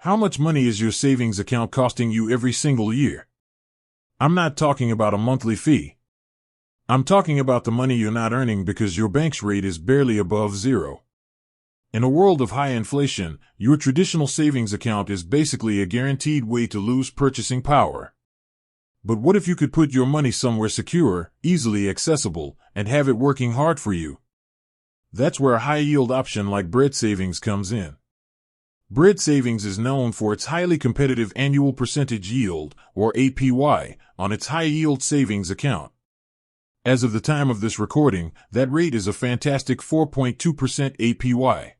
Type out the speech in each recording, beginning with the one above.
How much money is your savings account costing you every single year? I'm not talking about a monthly fee. I'm talking about the money you're not earning because your bank's rate is barely above zero. In a world of high inflation, your traditional savings account is basically a guaranteed way to lose purchasing power. But what if you could put your money somewhere secure, easily accessible, and have it working hard for you? That's where a high-yield option like Bread Savings comes in. Bread Savings is known for its highly competitive annual percentage yield, or APY, on its high-yield savings account. As of the time of this recording, that rate is a fantastic 4.2% APY.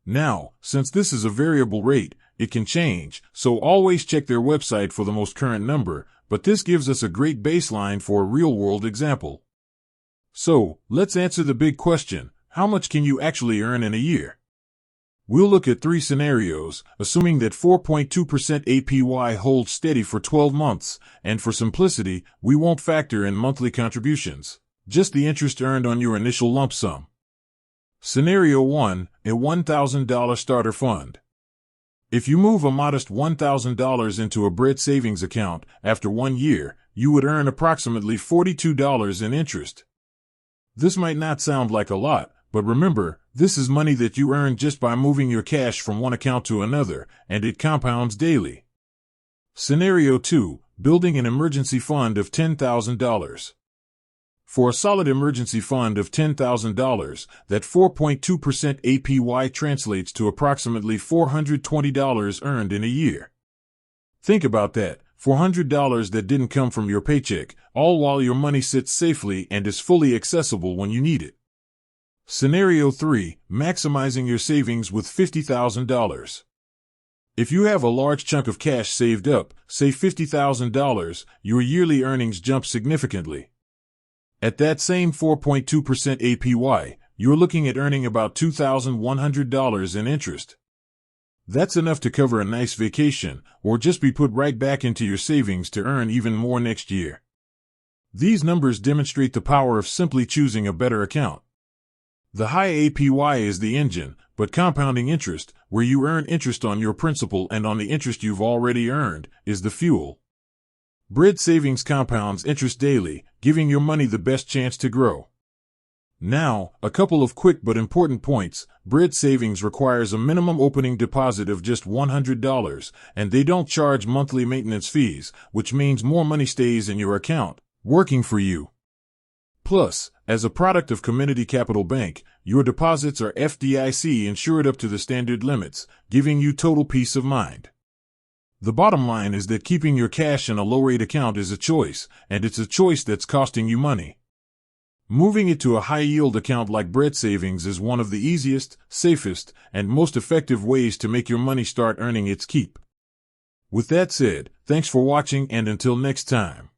Now, since this is a variable rate, it can change, so always check their website for the most current number, but this gives us a great baseline for a real-world example. So, let's answer the big question: how much can you actually earn in a year? We'll look at 3 scenarios, assuming that 4.2% APY holds steady for 12 months, and for simplicity, we won't factor in monthly contributions, just the interest earned on your initial lump sum. Scenario 1, a $1,000 starter fund. If you move a modest $1,000 into a Bread Savings account, after 1 year, you would earn approximately $42 in interest. This might not sound like a lot, but remember, this is money that you earn just by moving your cash from one account to another, and it compounds daily. Scenario 2, building an emergency fund of $10,000. For a solid emergency fund of $10,000, that 4.2% APY translates to approximately $420 earned in a year. Think about that, $400 that didn't come from your paycheck, all while your money sits safely and is fully accessible when you need it. Scenario 3, maximizing your savings with $50,000. If you have a large chunk of cash saved up, say $50,000, your yearly earnings jump significantly. At that same 4.2% APY, you're looking at earning about $2,100 in interest. That's enough to cover a nice vacation, or just be put right back into your savings to earn even more next year. These numbers demonstrate the power of simply choosing a better account. The high APY is the engine, but compounding interest, where you earn interest on your principal and on the interest you've already earned, is the fuel. Bread Savings compounds interest daily, giving your money the best chance to grow. Now, a couple of quick but important points. Bread Savings requires a minimum opening deposit of just $100, and they don't charge monthly maintenance fees, which means more money stays in your account, working for you. Plus, as a product of Community Capital Bank, your deposits are FDIC insured up to the standard limits, giving you total peace of mind. The bottom line is that keeping your cash in a low-rate account is a choice, and it's a choice that's costing you money. Moving it to a high-yield account like Bread Savings is one of the easiest, safest, and most effective ways to make your money start earning its keep. With that said, thanks for watching, and until next time.